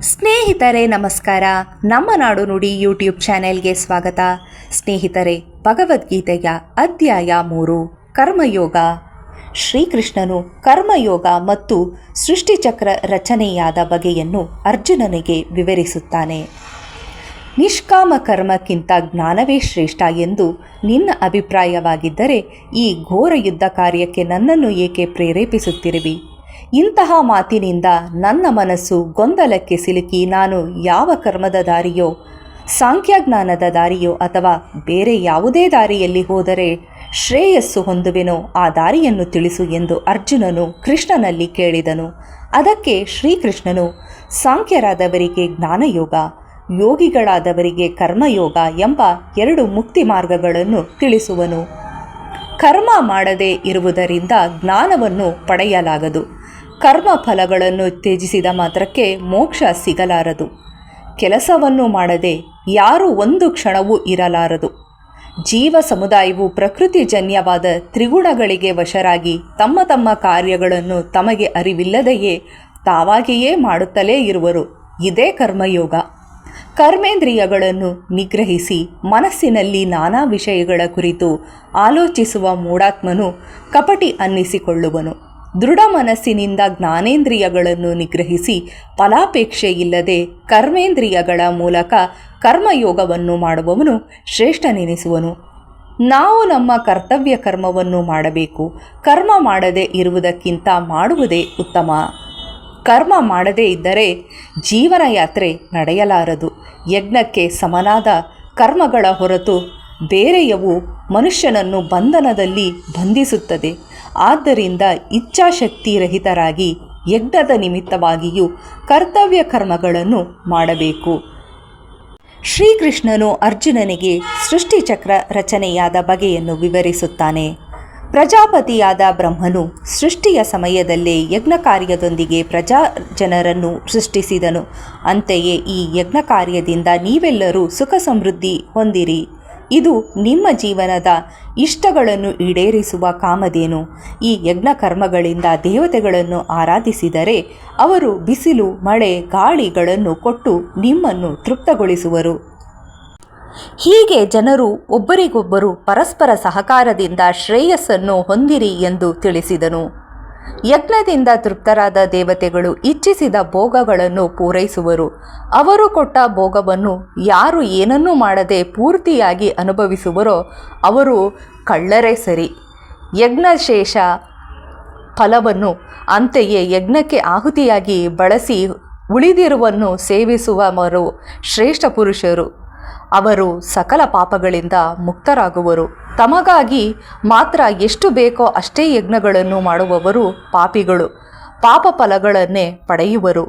ಸ್ನೇಹಿತರೆ ನಮಸ್ಕಾರ. ನಮ್ಮ ನಾಡು ನುಡಿ ಯೂಟ್ಯೂಬ್ ಚಾನೆಲ್ಗೆ ಸ್ವಾಗತ. ಸ್ನೇಹಿತರೆ, ಭಗವದ್ಗೀತೆಯ ಅಧ್ಯಾಯ 3 ಕರ್ಮಯೋಗ. ಶ್ರೀಕೃಷ್ಣನು ಕರ್ಮಯೋಗ ಮತ್ತು ಸೃಷ್ಟಿಚಕ್ರ ರಚನೆಯಾದ ಬಗೆಯನ್ನು ಅರ್ಜುನನಿಗೆ ವಿವರಿಸುತ್ತಾನೆ. ನಿಷ್ಕಾಮ ಕರ್ಮಕ್ಕಿಂತ ಜ್ಞಾನವೇ ಶ್ರೇಷ್ಠ ಎಂದು ನಿನ್ನ ಅಭಿಪ್ರಾಯವಾಗಿದ್ದರೆ ಈ ಘೋರ ಯುದ್ಧ ಕಾರ್ಯಕ್ಕೆ ನನ್ನನ್ನು ಏಕೆ ಪ್ರೇರೇಪಿಸುತ್ತಿರುವಿ? ಇಂತಹ ಮಾತಿನಿಂದ ನನ್ನ ಮನಸ್ಸು ಗೊಂದಲಕ್ಕೆ ಸಿಲುಕಿ ನಾನು ಯಾವ ಕರ್ಮದ ದಾರಿಯೋ, ಸಾಂಖ್ಯಜ್ಞಾನದ ದಾರಿಯೋ ಅಥವಾ ಬೇರೆ ಯಾವುದೇ ದಾರಿಯಲ್ಲಿ ಹೋದರೆ ಶ್ರೇಯಸ್ಸು ಹೊಂದುವೆನೋ ಆ ದಾರಿಯನ್ನು ತಿಳಿಸು ಎಂದು ಅರ್ಜುನನು ಕೃಷ್ಣನಲ್ಲಿ ಕೇಳಿದನು. ಅದಕ್ಕೆ ಶ್ರೀಕೃಷ್ಣನು ಸಾಂಖ್ಯರಾದವರಿಗೆ ಜ್ಞಾನಯೋಗ, ಯೋಗಿಗಳಾದವರಿಗೆ ಕರ್ಮಯೋಗ ಎಂಬ 2 ಮುಕ್ತಿ ಮಾರ್ಗಗಳನ್ನು ತಿಳಿಸುವನು. ಕರ್ಮ ಮಾಡದೇ ಇರುವುದರಿಂದ ಜ್ಞಾನವನ್ನು ಪಡೆಯಲಾಗದು. ಕರ್ಮ ಫಲಗಳನ್ನು ತ್ಯಜಿಸಿದ ಮಾತ್ರಕ್ಕೆ ಮೋಕ್ಷ ಸಿಗಲಾರದು. ಕೆಲಸವನ್ನು ಮಾಡದೆ ಯಾರೂ ಒಂದು ಕ್ಷಣವೂ ಇರಲಾರದು. ಜೀವ ಸಮುದಾಯವು ಪ್ರಕೃತಿಜನ್ಯವಾದ ತ್ರಿಗುಣಗಳಿಗೆ ವಶರಾಗಿ ತಮ್ಮ ತಮ್ಮ ಕಾರ್ಯಗಳನ್ನು ತಮಗೆ ಅರಿವಿಲ್ಲದೆಯೇ ತಾವಾಗಿಯೇ ಮಾಡುತ್ತಲೇ ಇರುವರು. ಇದೇ ಕರ್ಮಯೋಗ. ಕರ್ಮೇಂದ್ರಿಯಗಳನ್ನು ನಿಗ್ರಹಿಸಿ ಮನಸ್ಸಿನಲ್ಲಿ ನಾನಾ ವಿಷಯಗಳ ಕುರಿತು ಆಲೋಚಿಸುವ ಮೂಢಾತ್ಮನು ಕಪಟಿ ಅನ್ನಿಸಿಕೊಳ್ಳುವನು. ದೃಢ ಮನಸ್ಸಿನಿಂದ ಜ್ಞಾನೇಂದ್ರಿಯಗಳನ್ನು ನಿಗ್ರಹಿಸಿ ಫಲಾಪೇಕ್ಷೆ ಇಲ್ಲದೆ ಕರ್ಮೇಂದ್ರಿಯಗಳ ಮೂಲಕ ಕರ್ಮಯೋಗವನ್ನು ಮಾಡುವವನು ಶ್ರೇಷ್ಠನೆನಿಸುವನು. ನಾವು ನಮ್ಮ ಕರ್ತವ್ಯ ಕರ್ಮವನ್ನು ಮಾಡಬೇಕು. ಕರ್ಮ ಮಾಡದೇ ಇರುವುದಕ್ಕಿಂತ ಮಾಡುವುದೇ ಉತ್ತಮ. ಕರ್ಮ ಮಾಡದೇ ಇದ್ದರೆ ಜೀವನ ಯಾತ್ರೆ ನಡೆಯಲಾರದು. ಯಜ್ಞಕ್ಕೆ ಸಮನಾದ ಕರ್ಮಗಳ ಹೊರತು ಬೇರೆಯವು ಮನುಷ್ಯನನ್ನು ಬಂಧನದಲ್ಲಿ ಬಂಧಿಸುತ್ತದೆ. ಆದ್ದರಿಂದ ಇಚ್ಛಾಶಕ್ತಿ ರಹಿತರಾಗಿ ಯಜ್ಞದ ನಿಮಿತ್ತವಾಗಿಯೂ ಕರ್ತವ್ಯ ಕರ್ಮಗಳನ್ನು ಮಾಡಬೇಕು. ಶ್ರೀಕೃಷ್ಣನು ಅರ್ಜುನನಿಗೆ ಸೃಷ್ಟಿಚಕ್ರ ರಚನೆಯಾದ ಬಗೆಯನ್ನು ವಿವರಿಸುತ್ತಾನೆ. ಪ್ರಜಾಪತಿಯಾದ ಬ್ರಹ್ಮನು ಸೃಷ್ಟಿಯ ಸಮಯದಲ್ಲೇ ಯಜ್ಞ ಕಾರ್ಯದೊಂದಿಗೆ ಜನರನ್ನು ಸೃಷ್ಟಿಸಿದನು. ಅಂತೆಯೇ ಈ ಯಜ್ಞ ಕಾರ್ಯದಿಂದ ನೀವೆಲ್ಲರೂ ಸುಖ ಸಮೃದ್ಧಿ ಹೊಂದಿರಿ. ಇದು ನಿಮ್ಮ ಜೀವನದ ಇಷ್ಟಗಳನ್ನು ಈಡೇರಿಸುವ ಕಾಮಧೇನು. ಈ ಯಜ್ಞ ಕರ್ಮಗಳಿಂದ ದೇವತೆಗಳನ್ನು ಆರಾಧಿಸಿದರೆ ಅವರು ಬಿಸಿಲು, ಮಳೆ, ಗಾಳಿಗಳನ್ನು ಕೊಟ್ಟು ನಿಮ್ಮನ್ನು ತೃಪ್ತಗೊಳಿಸುವರು. ಹೀಗೆ ಜನರು ಒಬ್ಬರಿಗೊಬ್ಬರು ಪರಸ್ಪರ ಸಹಕಾರದಿಂದ ಶ್ರೇಯಸ್ಸನ್ನು ಹೊಂದಿರಿ ಎಂದು ತಿಳಿಸಿದನು. ಯಜ್ಞದಿಂದ ತೃಪ್ತರಾದ ದೇವತೆಗಳು ಇಚ್ಛಿಸಿದ ಭೋಗಗಳನ್ನು ಪೂರೈಸುವರು. ಅವರು ಕೊಟ್ಟ ಭೋಗವನ್ನು ಯಾರು ಏನನ್ನೂ ಮಾಡದೆ ಪೂರ್ತಿಯಾಗಿ ಅನುಭವಿಸುವರೋ ಅವರು ಕಳ್ಳರೇ ಸರಿ. ಯಜ್ಞಶೇಷ ಫಲವನ್ನು ಅಂತೆಯೇ ಯಜ್ಞಕ್ಕೆ ಆಹುತಿಯಾಗಿ ಬಳಸಿ ಉಳಿದಿರುವನ್ನು ಸೇವಿಸುವವರು ಶ್ರೇಷ್ಠ ಪುರುಷರು. ಅವರು ಸಕಲ ಪಾಪಗಳಿಂದ ಮುಕ್ತರಾಗುವರು. ತಮಗಾಗಿ ಮಾತ್ರ ಎಷ್ಟು ಬೇಕೋ ಅಷ್ಟೇ ಯಜ್ಞಗಳನ್ನು ಮಾಡುವವರು ಪಾಪಿಗಳು ಪಾಪ ಫಲಗಳನ್ನೇ ಪಡೆಯುವರು.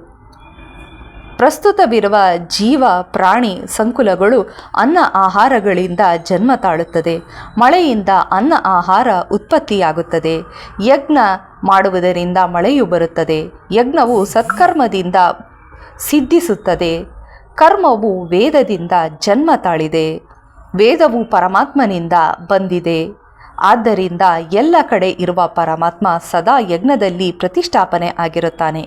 ಪ್ರಸ್ತುತವಿರುವ ಜೀವ ಪ್ರಾಣಿ ಸಂಕುಲಗಳು ಅನ್ನ ಆಹಾರಗಳಿಂದ ಜನ್ಮ ತಾಳುತ್ತದೆ. ಮಳೆಯಿಂದ ಅನ್ನ ಆಹಾರ ಉತ್ಪತ್ತಿಯಾಗುತ್ತದೆ. ಯಜ್ಞ ಮಾಡುವುದರಿಂದ ಮಳೆಯು ಬರುತ್ತದೆ. ಯಜ್ಞವು ಸತ್ಕರ್ಮದಿಂದ ಸಿದ್ಧಿಸುತ್ತದೆ. ಕರ್ಮವು ವೇದದಿಂದ ಜನ್ಮ ತಾಳಿದೆ. ವೇದವು ಪರಮಾತ್ಮನಿಂದ ಬಂದಿದೆ. ಆದ್ದರಿಂದ ಎಲ್ಲ ಕಡೆ ಇರುವ ಪರಮಾತ್ಮ ಸದಾ ಯಜ್ಞದಲ್ಲಿ ಪ್ರತಿಷ್ಠಾಪನೆ ಆಗಿರುತ್ತಾನೆ.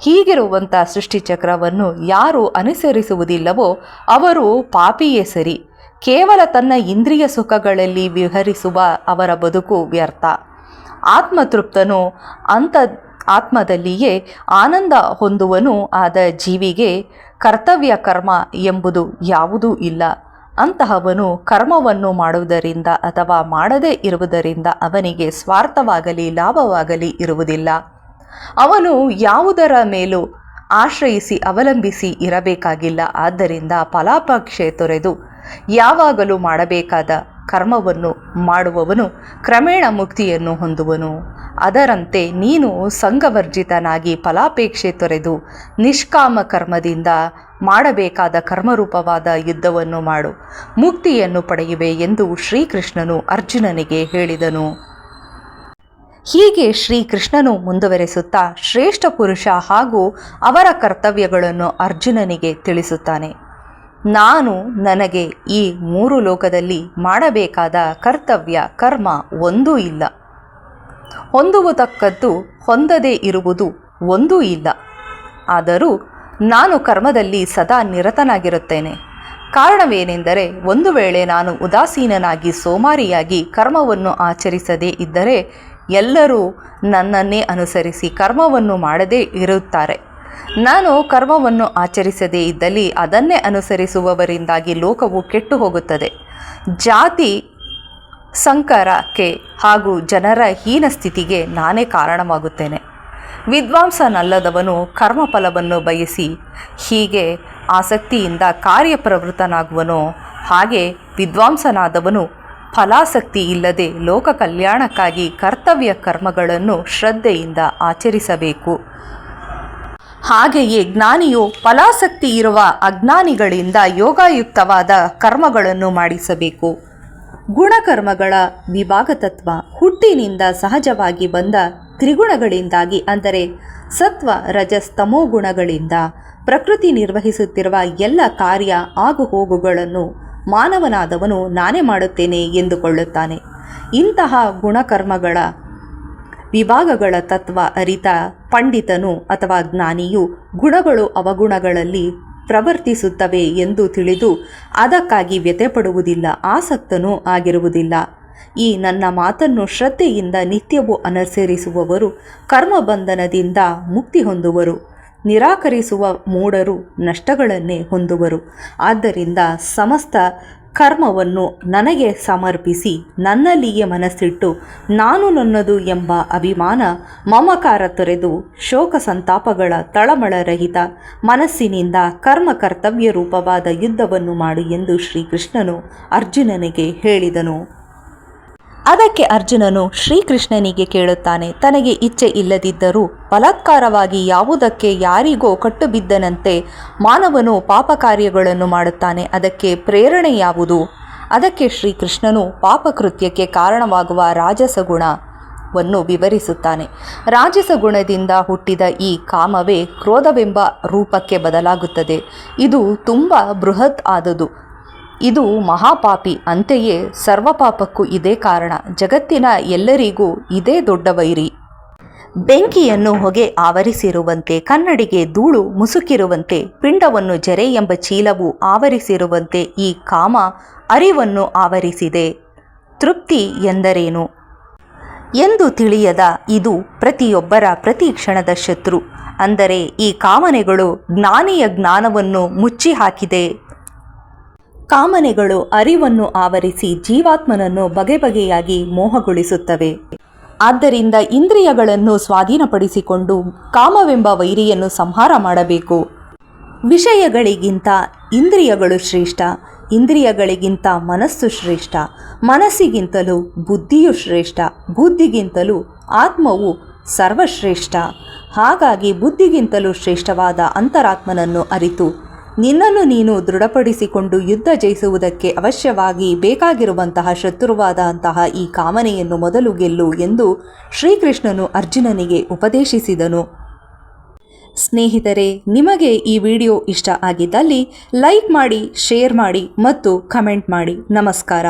ಹೀಗಿರುವಂಥ ಸೃಷ್ಟಿಚಕ್ರವನ್ನು ಯಾರು ಅನುಸರಿಸುವುದಿಲ್ಲವೋ ಅವರು ಪಾಪಿಯೇ ಸರಿ. ಕೇವಲ ತನ್ನ ಇಂದ್ರಿಯ ಸುಖಗಳಲ್ಲಿ ವಿಹರಿಸುವ ಅವರ ಬದುಕು ವ್ಯರ್ಥ. ಆತ್ಮತೃಪ್ತನು ಆತ್ಮದಲ್ಲಿಯೇ ಆನಂದ ಹೊಂದುವನು ಆದ ಜೀವಿಗೆ ಕರ್ತವ್ಯ ಕರ್ಮ ಎಂಬುದು ಯಾವುದೂ ಇಲ್ಲ. ಅಂತಹವನು ಕರ್ಮವನ್ನು ಮಾಡುವುದರಿಂದ ಅಥವಾ ಮಾಡದೇ ಇರುವುದರಿಂದ ಅವನಿಗೆ ಸ್ವಾರ್ಥವಾಗಲಿ ಲಾಭವಾಗಲಿ ಇರುವುದಿಲ್ಲ. ಅವನು ಯಾವುದರ ಮೇಲೂ ಆಶ್ರಯಿಸಿ ಅವಲಂಬಿಸಿ ಇರಬೇಕಾಗಿಲ್ಲ. ಆದ್ದರಿಂದ ಫಲಾಪೇಕ್ಷೆ ತೊರೆದು ಯಾವಾಗಲೂ ಮಾಡಬೇಕಾದ ಕರ್ಮವನ್ನು ಮಾಡುವವನು ಕ್ರಮೇಣ ಮುಕ್ತಿಯನ್ನು ಹೊಂದುವನು. ಅದರಂತೆ ನೀನು ಸಂಘವರ್ಜಿತನಾಗಿ ಫಲಾಪೇಕ್ಷೆ ತೊರೆದು ನಿಷ್ಕಾಮ ಕರ್ಮದಿಂದ ಮಾಡಬೇಕಾದ ಕರ್ಮರೂಪವಾದ ಯುದ್ಧವನ್ನು ಮಾಡು. ಮುಕ್ತಿಯನ್ನು ಪಡೆಯುವೆ ಎಂದು ಶ್ರೀಕೃಷ್ಣನು ಅರ್ಜುನನಿಗೆ ಹೇಳಿದನು. ಹೀಗೆ ಶ್ರೀಕೃಷ್ಣನು ಮುಂದುವರೆಸುತ್ತಾ ಶ್ರೇಷ್ಠ ಪುರುಷ ಹಾಗೂ ಅವರ ಕರ್ತವ್ಯಗಳನ್ನು ಅರ್ಜುನನಿಗೆ ತಿಳಿಸುತ್ತಾನೆ. ನನಗೆ ಈ 3 ಲೋಕದಲ್ಲಿ ಮಾಡಬೇಕಾದ ಕರ್ತವ್ಯ ಕರ್ಮ ಒಂದೂ ಇಲ್ಲ. ಹೊಂದುವುದಕ್ಕದ್ದು ಹೊಂದದೇ ಇರುವುದು ಒಂದೂ ಇಲ್ಲ. ಆದರೂ ನಾನು ಕರ್ಮದಲ್ಲಿ ಸದಾ ನಿರತನಾಗಿರುತ್ತೇನೆ. ಕಾರಣವೇನೆಂದರೆ, ಒಂದು ವೇಳೆ ನಾನು ಉದಾಸೀನನಾಗಿ ಸೋಮಾರಿಯಾಗಿ ಕರ್ಮವನ್ನು ಆಚರಿಸದೇ ಇದ್ದರೆ ಎಲ್ಲರೂ ನನ್ನನ್ನೇ ಅನುಸರಿಸಿ ಕರ್ಮವನ್ನು ಮಾಡದೇ ಇರುತ್ತಾರೆ. ನಾನು ಕರ್ಮವನ್ನು ಆಚರಿಸದೇ ಇದ್ದಲ್ಲಿ ಅದನ್ನೇ ಅನುಸರಿಸುವವರಿಂದಾಗಿ ಲೋಕವು ಕೆಟ್ಟು ಹೋಗುತ್ತದೆ. ಜಾತಿ ಸಂಕರಕ್ಕೆ ಹಾಗೂ ಜನರ ಹೀನ ಸ್ಥಿತಿಗೆ ನಾನೇ ಕಾರಣವಾಗುತ್ತೇನೆ. ವಿದ್ವಾಂಸನಲ್ಲದವನು ಕರ್ಮಫಲವನ್ನು ಬಯಸಿ ಹೀಗೆ ಆಸಕ್ತಿಯಿಂದ ಕಾರ್ಯಪ್ರವೃತ್ತನಾಗುವನೋ ಹಾಗೆ ವಿದ್ವಾಂಸನಾದವನು ಫಲಾಸಕ್ತಿ ಇಲ್ಲದೆ ಲೋಕ ಕಲ್ಯಾಣಕ್ಕಾಗಿ ಕರ್ತವ್ಯ ಕರ್ಮಗಳನ್ನು ಶ್ರದ್ಧೆಯಿಂದ ಆಚರಿಸಬೇಕು. ಹಾಗೆಯೇ ಜ್ಞಾನಿಯು ಫಲಾಸಕ್ತಿ ಇರುವ ಅಜ್ಞಾನಿಗಳಿಂದ ಯೋಗಯುಕ್ತವಾದ ಕರ್ಮಗಳನ್ನು ಮಾಡಿಸಬೇಕು. ಗುಣಕರ್ಮಗಳ ವಿಭಾಗ ತತ್ವ ಹುಟ್ಟಿನಿಂದ ಸಹಜವಾಗಿ ಬಂದ ತ್ರಿಗುಣಗಳಿಂದಾಗಿ, ಅಂದರೆ ಸತ್ವ ರಜಸ್ ತಮೋ ಗುಣಗಳಿಂದ ಪ್ರಕೃತಿ ನಿರ್ವಹಿಸುತ್ತಿರುವ ಎಲ್ಲ ಕಾರ್ಯ ಆಗುಹೋಗುಗಳನ್ನು ಮಾನವನಾದವನು ನಾನೇ ಮಾಡುತ್ತೇನೆ ಎಂದುಕೊಳ್ಳುತ್ತಾನೆ. ಇಂತಹ ಗುಣಕರ್ಮಗಳ ವಿಭಾಗಗಳ ತತ್ವ ಅರಿತ ಪಂಡಿತನು ಅಥವಾ ಜ್ಞಾನಿಯು ಗುಣಗಳು ಅವಗುಣಗಳಲ್ಲಿ ಪ್ರವರ್ತಿಸುತ್ತವೆ ಎಂದು ತಿಳಿದು ಅದಕ್ಕಾಗಿ ವ್ಯಥೆಪಡುವುದಿಲ್ಲ, ಆಸಕ್ತನೂ ಆಗಿರುವುದಿಲ್ಲ. ಈ ನನ್ನ ಮಾತನ್ನು ಶ್ರದ್ಧೆಯಿಂದ ನಿತ್ಯವೂ ಅನುಸರಿಸುವವರು ಕರ್ಮಬಂಧನದಿಂದ ಮುಕ್ತಿ ಹೊಂದುವರು. ನಿರಾಕರಿಸುವ ಮೂಢರು ನಷ್ಟಗಳನ್ನೇ ಹೊಂದುವರು. ಆದ್ದರಿಂದ ಸಮಸ್ತ ಕರ್ಮವನ್ನು ನನಗೆ ಸಮರ್ಪಿಸಿ ನನ್ನಲ್ಲಿಯೇ ಮನಸ್ಸಿಟ್ಟು ನಾನು ನನ್ನದು ಎಂಬ ಅಭಿಮಾನ ಮಮಕಾರ ತೊರೆದು ಶೋಕ ಸಂತಾಪಗಳ ತಳಮಳರಹಿತ ಮನಸ್ಸಿನಿಂದ ಕರ್ಮ ಕರ್ತವ್ಯ ರೂಪವಾದ ಯುದ್ಧವನ್ನು ಮಾಡು ಎಂದು ಶ್ರೀಕೃಷ್ಣನು ಅರ್ಜುನನಿಗೆ ಹೇಳಿದನು. ಅದಕ್ಕೆ ಅರ್ಜುನನು ಶ್ರೀಕೃಷ್ಣನಿಗೆ ಕೇಳುತ್ತಾನೆ, ತನಗೆ ಇಚ್ಛೆ ಇಲ್ಲದಿದ್ದರೂ ಬಲಾತ್ಕಾರವಾಗಿ ಯಾವುದಕ್ಕೆ ಯಾರಿಗೋ ಕಟ್ಟುಬಿದ್ದನಂತೆ ಮಾನವನು ಪಾಪ ಕಾರ್ಯಗಳನ್ನು ಮಾಡುತ್ತಾನೆ, ಅದಕ್ಕೆ ಪ್ರೇರಣೆ ಯಾವುದು? ಅದಕ್ಕೆ ಶ್ರೀಕೃಷ್ಣನು ಪಾಪಕೃತ್ಯಕ್ಕೆ ಕಾರಣವಾಗುವ ರಾಜಸ ಗುಣವನ್ನು ವಿವರಿಸುತ್ತಾನೆ. ರಾಜಸ ಗುಣದಿಂದ ಹುಟ್ಟಿದ ಈ ಕಾಮವೇ ಕ್ರೋಧವೆಂಬ ರೂಪಕ್ಕೆ ಬದಲಾಗುತ್ತದೆ. ಇದು ತುಂಬ ಬೃಹತ್ ಆದುದು. ಇದು ಮಹಾಪಾಪಿ. ಅಂತೆಯೇ ಸರ್ವಪಾಪಕ್ಕೂ ಇದೇ ಕಾರಣ. ಜಗತ್ತಿನ ಎಲ್ಲರಿಗೂ ಇದೇ ದೊಡ್ಡ ವೈರಿ. ಬೆಂಕಿಯನ್ನು ಹೊಗೆ ಆವರಿಸಿರುವಂತೆ, ಕನ್ನಡಿಗೆ ಧೂಳು ಮುಸುಕಿರುವಂತೆ, ಪಿಂಡವನ್ನು ಜರೆ ಎಂಬ ಚೀಲವು ಆವರಿಸಿರುವಂತೆ ಈ ಕಾಮ ಅರಿವನ್ನು ಆವರಿಸಿದೆ. ತೃಪ್ತಿ ಎಂದರೇನು ಎಂದು ತಿಳಿಯದ ಇದು ಪ್ರತಿಯೊಬ್ಬರ ಪ್ರತಿ ಕ್ಷಣದ ಶತ್ರು. ಅಂದರೆ ಈ ಕಾಮನೆಗಳು ಜ್ಞಾನಿಯ ಜ್ಞಾನವನ್ನು ಮುಚ್ಚಿ ಹಾಕಿದೆ. ಕಾಮನೆಗಳು ಅರಿವನ್ನು ಆವರಿಸಿ ಜೀವಾತ್ಮನನ್ನು ಬಗೆ ಬಗೆಯಾಗಿ ಮೋಹಗೊಳಿಸುತ್ತವೆ. ಆದ್ದರಿಂದ ಇಂದ್ರಿಯಗಳನ್ನು ಸ್ವಾಧೀನಪಡಿಸಿಕೊಂಡು ಕಾಮವೆಂಬ ವೈರಿಯನ್ನು ಸಂಹಾರ ಮಾಡಬೇಕು. ವಿಷಯಗಳಿಗಿಂತ ಇಂದ್ರಿಯಗಳು ಶ್ರೇಷ್ಠ, ಇಂದ್ರಿಯಗಳಿಗಿಂತ ಮನಸ್ಸು ಶ್ರೇಷ್ಠ, ಮನಸ್ಸಿಗಿಂತಲೂ ಬುದ್ಧಿಯು ಶ್ರೇಷ್ಠ, ಬುದ್ಧಿಗಿಂತಲೂ ಆತ್ಮವು ಸರ್ವಶ್ರೇಷ್ಠ. ಹಾಗಾಗಿ ಬುದ್ಧಿಗಿಂತಲೂ ಶ್ರೇಷ್ಠವಾದ ಅಂತರಾತ್ಮನನ್ನು ಅರಿತು ನಿನ್ನನ್ನು ನೀನು ದೃಢಪಡಿಸಿಕೊಂಡು ಯುದ್ಧ ಜಯಿಸುವುದಕ್ಕೆ ಅವಶ್ಯವಾಗಿ ಬೇಕಾಗಿರುವಂತಹ ಶತ್ರುವಾದಂತಹ ಈ ಕಾಮನೆಯನ್ನು ಮೊದಲು ಗೆಲ್ಲು ಎಂದು ಶ್ರೀಕೃಷ್ಣನು ಅರ್ಜುನನಿಗೆ ಉಪದೇಶಿಸಿದನು. ಸ್ನೇಹಿತರೆ, ನಿಮಗೆ ಈ ವಿಡಿಯೋ ಇಷ್ಟ ಆಗಿದ್ದಲ್ಲಿ ಲೈಕ್ ಮಾಡಿ, ಶೇರ್ ಮಾಡಿ ಮತ್ತು ಕಮೆಂಟ್ ಮಾಡಿ. ನಮಸ್ಕಾರ.